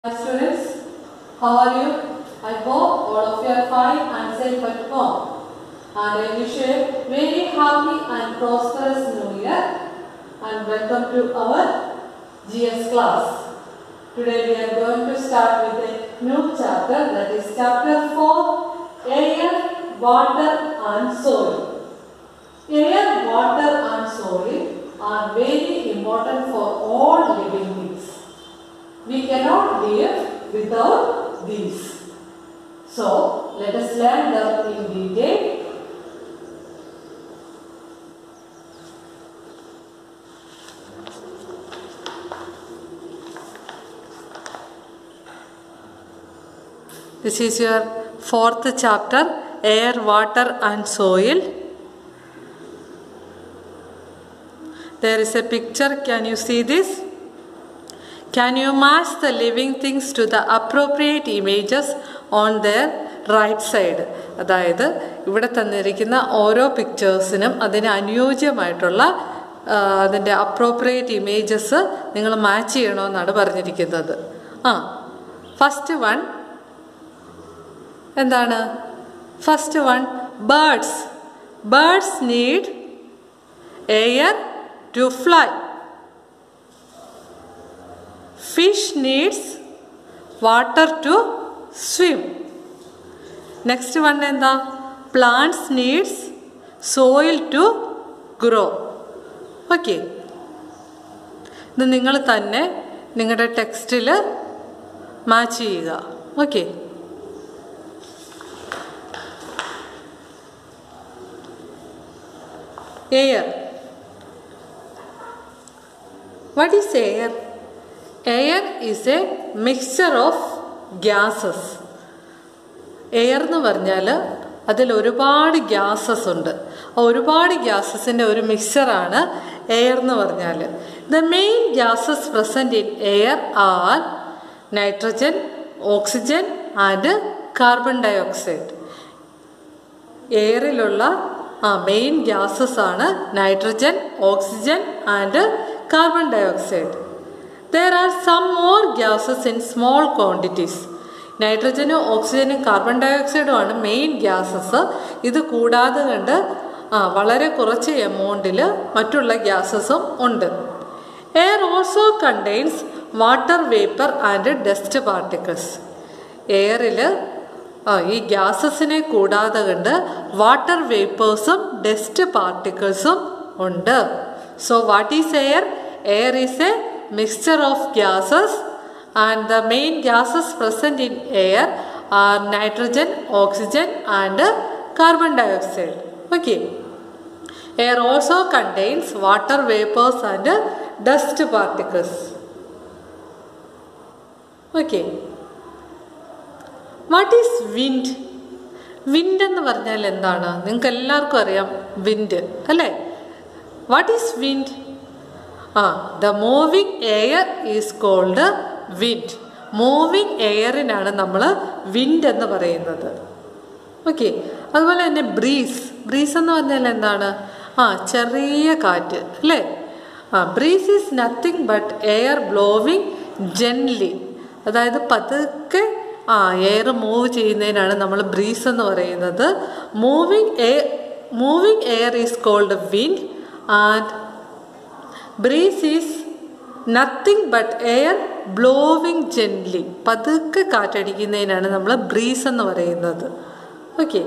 Hi students, how are you? I hope all of you are fine and safe at home. And I wish you a very happy and prosperous new year and welcome to our GS class. Today we are going to start with a new chapter, that is chapter 4, Air, Water and Soil. Air, water and soil are very important for all living things. We cannot live without these. So, let us learn them in detail. This is your fourth chapter, Air, Water and Soil. There is a picture. Can you see this? Can you match the living things to the appropriate images on their right side? അതായത് ഇവിടെ തന്നിരിക്കുന്ന ഓരോ പിക്ചേഴ്സിനും അതിന് അനുയോജ്യമായിട്ടുള്ള അതിൻ്റെ appropriate images നിങ്ങൾ match ചെയ്യണമെന്നാണ് പറഞ്ഞിരിക്കുന്നത്. ഫസ്റ്റ് വൺ എന്താണ്? First one birds. Birds need air to fly. Fish needs water to swim. Next one എന്താ? Plants needs soil to grow. Okay, ഇത് നിങ്ങൾ തന്നെ നിങ്ങളുടെ ടെക്സ്റ്റിൽ മാച്ച് ചെയ്യുക. Okay, air. What is air? Air is a mixture of gases. Air എന്ന് പറഞ്ഞാൽ അതിൽ ഒരുപാട് ഗ്യാസസ് ഉണ്ട്. ഒരുപാട് ഗ്യാസസിൻ്റെ ഒരു മിക്സറാണ് എയർ എന്ന് പറഞ്ഞാൽ. The main gases present in air are nitrogen, oxygen and carbon dioxide. എയറിലുള്ള മെയിൻ ഗ്യാസസ് ആണ് nitrogen, oxygen and carbon dioxide. There are some more gases in small quantities. നൈട്രജനും ഓക്സിജനും കാർബൺ ഡയോക്സൈഡും ആണ് മെയിൻ ഗ്യാസസ്. ഇത് കൂടാതെ കണ്ട് വളരെ കുറച്ച് എമൗണ്ടിൽ മറ്റുള്ള ഗ്യാസസും ഉണ്ട്. Air also contains water vapour and dust particles. എയറിൽ ഈ ഗ്യാസസിനെ കൂടാതെ കണ്ട് വാട്ടർ വേപ്പേഴ്സും ഡസ്റ്റ് പാർട്ടിക്കിൾസും ഉണ്ട്. So what is air? Air is A mixture of gases and the main gases present in air are nitrogen, oxygen and carbon dioxide. Okay, air also contains water vapors and dust particles. Okay, what is wind? Wind എന്ന് പറഞ്ഞാൽ എന്താണ്? നിങ്ങൾക്ക് എല്ലാവർക്കും അറിയാം wind അല്ലേ? What is wind? The moving air is called wind. Moving എയറിനാണ് നമ്മൾ wind എന്ന് പറയുന്നത്. ഓക്കെ, അതുപോലെ തന്നെ ബ്രീസ്. ബ്രീസ് എന്ന് പറഞ്ഞാൽ എന്താണ്? ചെറിയ കാറ്റ് അല്ലേ? Breeze is nothing but air blowing gently. അതായത് പതുക്കെ എയർ മൂവ് ചെയ്യുന്നതിനാണ് നമ്മൾ ബ്രീസ് എന്ന് പറയുന്നത്. Moving air is called wind and breeze is nothing but air blowing gently. പതുക്കെ കാറ്റടിക്കുന്നതിനാണ് നമ്മൾ ബ്രീസ് എന്ന് പറയുന്നത്. ഓക്കെ,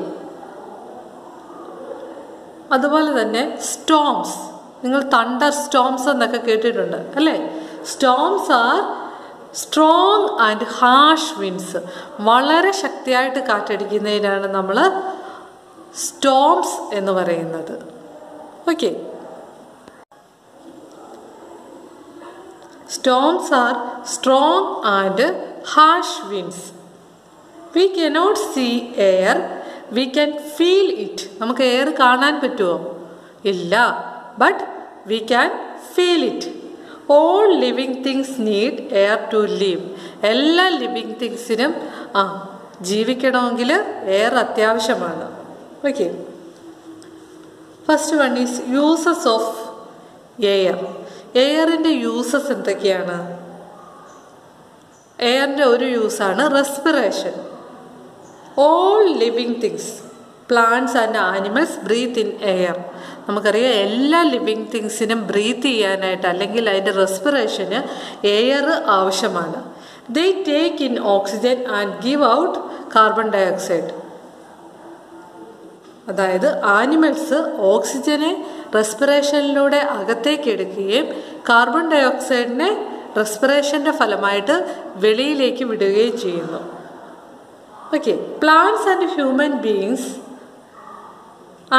അതുപോലെ തന്നെ സ്റ്റോംസ്. നിങ്ങൾ തണ്ടർ സ്റ്റോംസ് എന്നൊക്കെ കേട്ടിട്ടുണ്ട് അല്ലേ? Storms are strong and hash winds. വളരെ ശക്തിയായിട്ട് കാറ്റടിക്കുന്നതിനാണ് നമ്മൾ സ്റ്റോംസ് എന്ന് പറയുന്നത്. Okay, storms are strong and harsh winds. We cannot see air, we can feel it. നമുക്ക് എയർ കാണാൻ പറ്റുമോ? ഇല്ല, but we can feel it. All living things need air to live. എല്ലാ ലിവിങ് തിങ്സിനും ജീവിക്കണമെങ്കിൽ എയർ അത്യാവശ്യമാണ്. Okay, first one is uses of air. എയറിൻ്റെ uses എന്തൊക്കെയാണ്? എയറിൻ്റെ ഒരു യൂസാണ് respiration. All living things, plants and animals breathe in air. നമുക്കറിയാം എല്ലാ ലിവിങ് തിങ്സിനും ബ്രീത്ത് ചെയ്യാനായിട്ട് അല്ലെങ്കിൽ അതിൻ്റെ റെസ്പിറേഷന് എയർ ആവശ്യമാണ്. They take in oxygen and give out carbon dioxide. അതായത് ആനിമൽസ് ഓക്സിജനെ റെസ്പിറേഷനിലൂടെ അകത്തേക്ക് എടുക്കുകയും കാർബൺ ഡയോക്സൈഡിനെ റെസ്പിറേഷൻ്റെ ഫലമായിട്ട് വെളിയിലേക്ക് വിടുകയും ചെയ്യുന്നു. Okay, plants and human beings,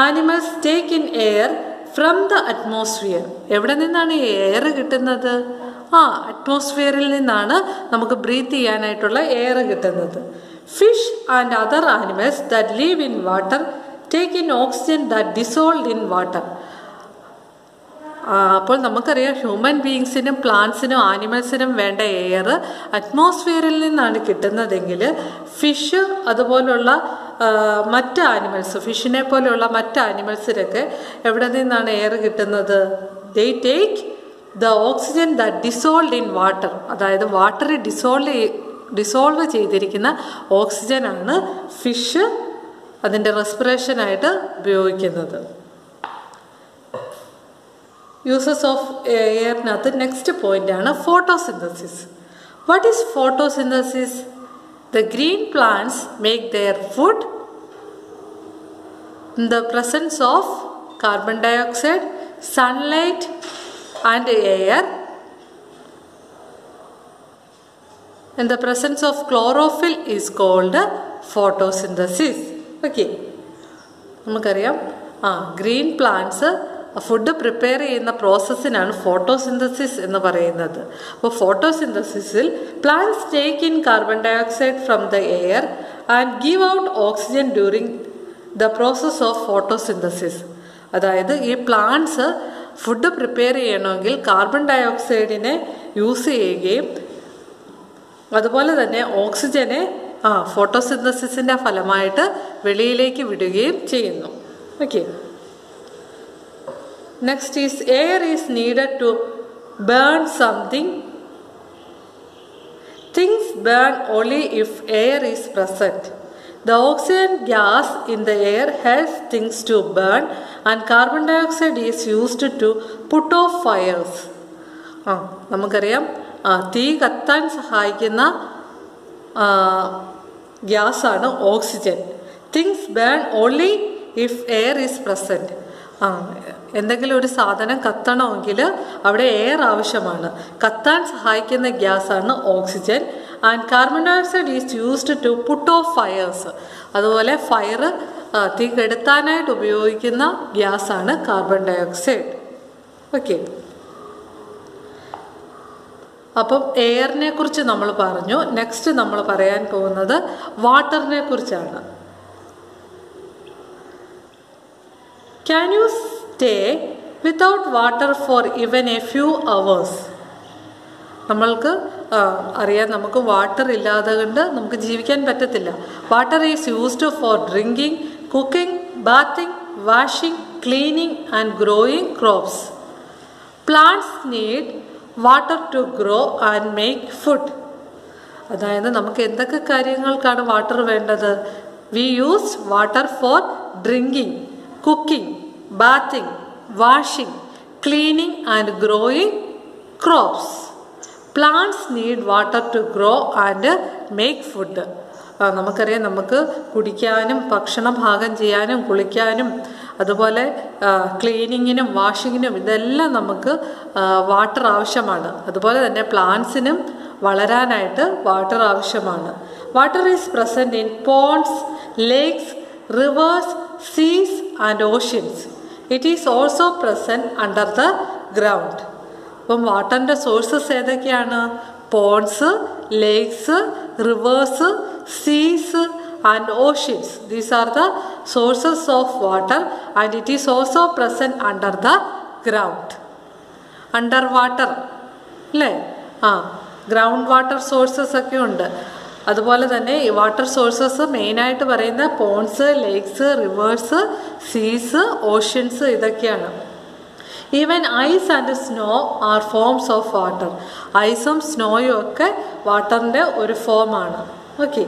animals take in air from the atmosphere. എവിടെ നിന്നാണ് ഈ എയർ കിട്ടുന്നത്? അറ്റ്മോസ്ഫിയറിൽ നിന്നാണ് നമുക്ക് ബ്രീത്ത് ചെയ്യാനായിട്ടുള്ള എയർ കിട്ടുന്നത്. Fish and other animals that leave in water take in oxygen that dissolve in water. അപ്പോൾ നമുക്കറിയാം ഹ്യൂമൻ ബീയിങ്സിനും പ്ലാന്റ്സിനും ആനിമൽസിനും വേണ്ട എയർ അറ്റ്മോസ്ഫിയറിൽ നിന്നാണ് കിട്ടുന്നതെങ്കിൽ ഫിഷ് അതുപോലുള്ള മറ്റ് ആനിമൽസ്, ഫിഷിനെ പോലെയുള്ള മറ്റ് ആനിമൽസിനൊക്കെ എവിടെ നിന്നാണ് എയർ കിട്ടുന്നത്? They take the oxygen that dissolve in water. അതായത് വാട്ടറിൽ ഡിസോൾവ് ചെയ്തിരിക്കുന്ന ഓക്സിജനാണ് ഫിഷ് അതിൻ്റെ റെസ്പിറേഷനായിട്ട് ഉപയോഗിക്കുന്നത്. യൂസസ് ഓഫ് എയറിനകത്ത് നെക്സ്റ്റ് പോയിൻ്റാണ് photosynthesis. What is photosynthesis? The green plants make their food in the presence of carbon dioxide, sunlight and air. In the presence of chlorophyll is called photosynthesis. Okay, നമുക്കറിയാം green plants food prepare ചെയ്യുന്ന പ്രോസസ്സിനാണ് photosynthesis എന്ന് പറയുന്നത്. അപ്പോൾ ഫോട്ടോസിന്തസിസിൽ plants take in carbon dioxide from the air and give out oxygen during the process of photosynthesis. അതായത് ഈ plants food prepare ചെയ്യണമെങ്കിൽ കാർബൺ ഡയോക്സൈഡിനെ യൂസ് ചെയ്യുകയും അതുപോലെ തന്നെ ഓക്സിജനെ ഫോട്ടോസിന്തസിസിൻ്റെ ഫലമായിട്ട് വെളിയിലേക്ക് വിടുകയും ചെയ്യുന്നു. Okay, next is air is needed to burn something. Things burn only if air is present. The oxygen gas in the air helps things to burn and carbon dioxide is used to put off fires. നമുക്കറിയാം തീ കത്താൻ സഹായിക്കുന്ന ഗ്യാസാണ് oxygen. Things burn only if air is present. എന്തെങ്കിലും ഒരു സാധനം കത്തണമെങ്കിൽ അവിടെ എയർ ആവശ്യമാണ്. കത്താൻ സഹായിക്കുന്ന ഗ്യാസാണ് oxygen. And carbon dioxide is used to put off fires. അതുപോലെ ഫയർ തീ കെടുത്താനായിട്ട് ഉപയോഗിക്കുന്ന ഗ്യാസാണ് കാർബൺ ഡയോക്സൈഡ്. ഓക്കെ, അപ്പം എയറിനെ കുറിച്ച് നമ്മൾ പറഞ്ഞു. നെക്സ്റ്റ് നമ്മൾ പറയാൻ പോകുന്നത് വാട്ടറിനെ കുറിച്ചാണ്. Can you stay without water for even a few hours? നമ്മൾക്ക് അറിയാം, നമുക്ക് വാട്ടർ ഇല്ലാതെ കൊണ്ട് നമുക്ക് ജീവിക്കാൻ പറ്റത്തില്ല. Water is used for drinking, cooking, bathing, washing, cleaning and growing crops. Plants need water to grow and make food. അതായത് നമുക്ക് എന്തൊക്കെ കാര്യങ്ങൾക്കാണ് വാട്ടർ വേണ്ടത്? We use water for drinking, cooking, bathing, washing, cleaning and growing crops. Plants need water to grow and make food. നമുക്കറിയാം, നമുക്ക് കുടിക്കാനും ഭക്ഷണം പാകം ചെയ്യാനും കുളിക്കാനും അതുപോലെ ക്ലീനിങ്ങിനും വാഷിങ്ങിനും ഇതെല്ലാം നമുക്ക് വാട്ടർ ആവശ്യമാണ്. അതുപോലെ തന്നെ പ്ലാന്റ്സിനും വളരാനായിട്ട് വാട്ടർ ആവശ്യമാണ്. Water is present in ponds, lakes, rivers, seas and oceans. It is also present under the ground. അപ്പം വാട്ടറിൻ്റെ സോഴ്സസ് ഏതൊക്കെയാണ്? പോണ്ട്സ്, ലേക്സ്, റിവേഴ്സ്, സീസ് and oceans. These are the sources of water and it is also present under the ground. Under water അല്ലേ? Ground water sources ഒക്കെ ഉണ്ട്. അതുപോലെ തന്നെ ഈ വാട്ടർ സോഴ്സസ് മെയിനായിട്ട് പറയുന്ന പോണ്ട്സ്, ലേക്സ്, റിവേഴ്സ്, സീസ്, ഓഷ്യൻസ് ഇതൊക്കെയാണ്. Even ice and snow are forms of water. ഐസും സ്നോയും ഒക്കെ വാട്ടറിൻ്റെ ഒരു ഫോമാണ്. ഓക്കെ,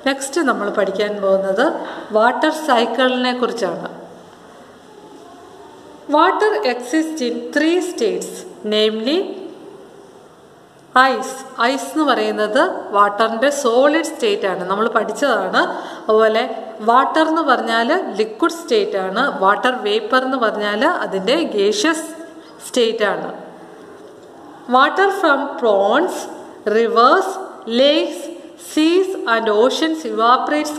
നെക്സ്റ്റ് നമ്മൾ പഠിക്കാൻ പോകുന്നത് വാട്ടർ സൈക്കിളിനെ കുറിച്ചാണ്. Water exist in 3 states, namely ice. Ice എന്ന് പറയുന്നത് വാട്ടറിൻ്റെ സോളിഡ് സ്റ്റേറ്റ് ആണ്, നമ്മൾ പഠിച്ചതാണ്. അതുപോലെ വാട്ടർ എന്ന് പറഞ്ഞാൽ ലിക്വിഡ് സ്റ്റേറ്റ് ആണ്. വാട്ടർ വേപ്പർ എന്ന് പറഞ്ഞാൽ അതിൻ്റെ ഗേഷ്യസ് സ്റ്റേറ്റ് ആണ്. Water from ponds, reverse, lakes, seas and oceans evaporates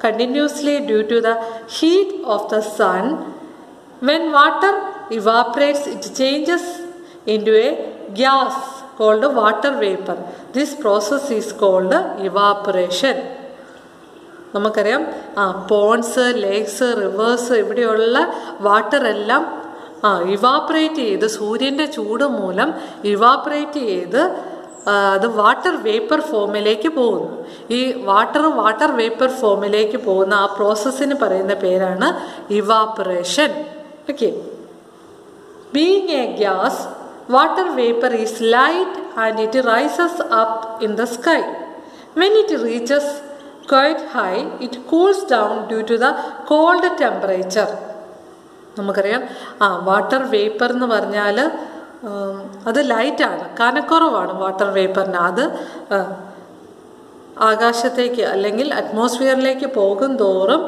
continuously due to the heat of the sun. When water evaporates, it changes into a gas called water vapor. This process is called evaporation. നമുക്കറിയാം Ponce, lakes, reverse ഇവിടെയുള്ള water എല്ലാം evaporate ചെയ്ത് സൂര്യൻ്റെ ചൂട് മൂലം evaporate ചെയ്ത് അത് water vapour ഫോമിലേക്ക് പോകുന്നു. ഈ വാട്ടർ വേപ്പർ ഫോമിലേക്ക് പോകുന്ന ആ പ്രോസസ്സിന് പറയുന്ന പേരാണ് evaporation. Okay, being a gas, water vapour is light and it rises up in the sky. When it reaches quite high, it cools down due to the cold temperature. നമുക്കറിയാം water vapour എന്ന് പറഞ്ഞാൽ അത് ലൈറ്റാണ്, കനക്കുറവാണ് water വേപ്പറിന്. അത് ആകാശത്തേക്ക് അല്ലെങ്കിൽ അറ്റ്മോസ്ഫിയറിലേക്ക് പോകും തോറും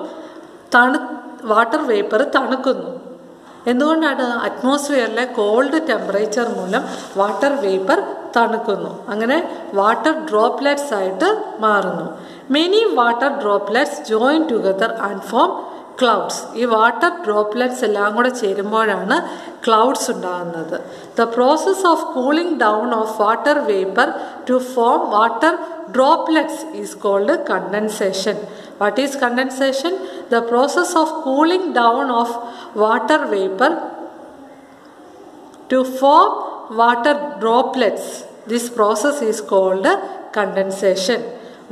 വാട്ടർ വേപ്പർ തണുക്കുന്നു. എന്തുകൊണ്ടാണ്? അറ്റ്മോസ്ഫിയറിലെ കോൾഡ് ടെമ്പറേച്ചർ മൂലം വാട്ടർ വേപ്പർ തണുക്കുന്നു. അങ്ങനെ വാട്ടർ ഡ്രോപ്ലെറ്റ്സ് ആയിട്ട് മാറുന്നു. Many water droplets join together and form clouds. ഈ വാട്ടർ ഡ്രോപ്ലെറ്റ്സ് എല്ലാം കൂടെ ചേരുമ്പോഴാണ് ക്ലൗഡ്സ് ഉണ്ടാകുന്നത്. The process of cooling down of water vapour to form water droplets is called condensation. What is condensation? The process of cooling down of water vapor to form water droplets. This process is called condensation.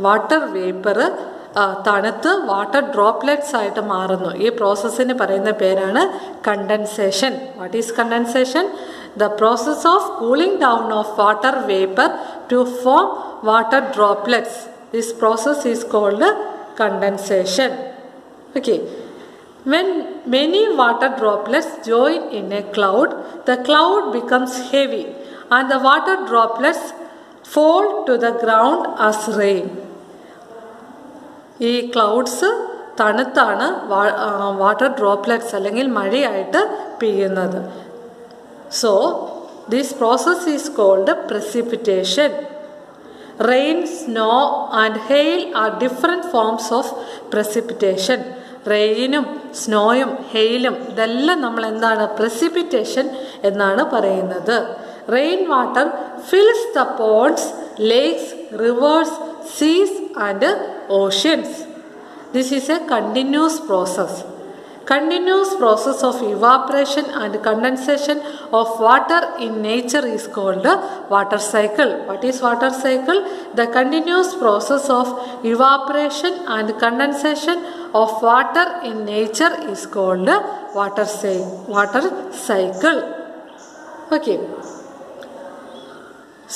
Water vapor തണുത്ത് water droplets ആയിട്ട് മാറുന്നു. ഈ പ്രോസസ്സിന് പറയുന്ന പേരാണ് condensation. What is condensation? The process of cooling down of water vapor to form water droplets. This process is called condensation. Okay. When many water droplets join in a cloud, the cloud becomes heavy and the water droplets fall to the ground as rain. ഈ clouds തണുത്താണ് water droplets അല്ലെങ്കിൽ മഴയായിട്ട് പെയ്യുന്നത്. So, this process is called precipitation. Rain, snow and hail are different forms of precipitation. റെയിനും സ്നോയും ഹെയിലും ഇതെല്ലാം നമ്മൾ എന്താണ് precipitation എന്നാണ് പറയുന്നത്. Rain water fills the ponds, lakes, rivers, seas and oceans. This is a continuous process. Continuous process of evaporation and condensation of water in nature is called water cycle. What is water cycle? The continuous process of evaporation and condensation of water in nature is called water cycle. Okay.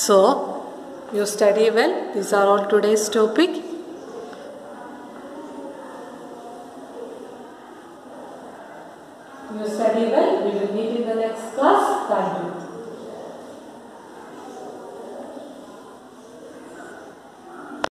So, you study well. These are all today's topic.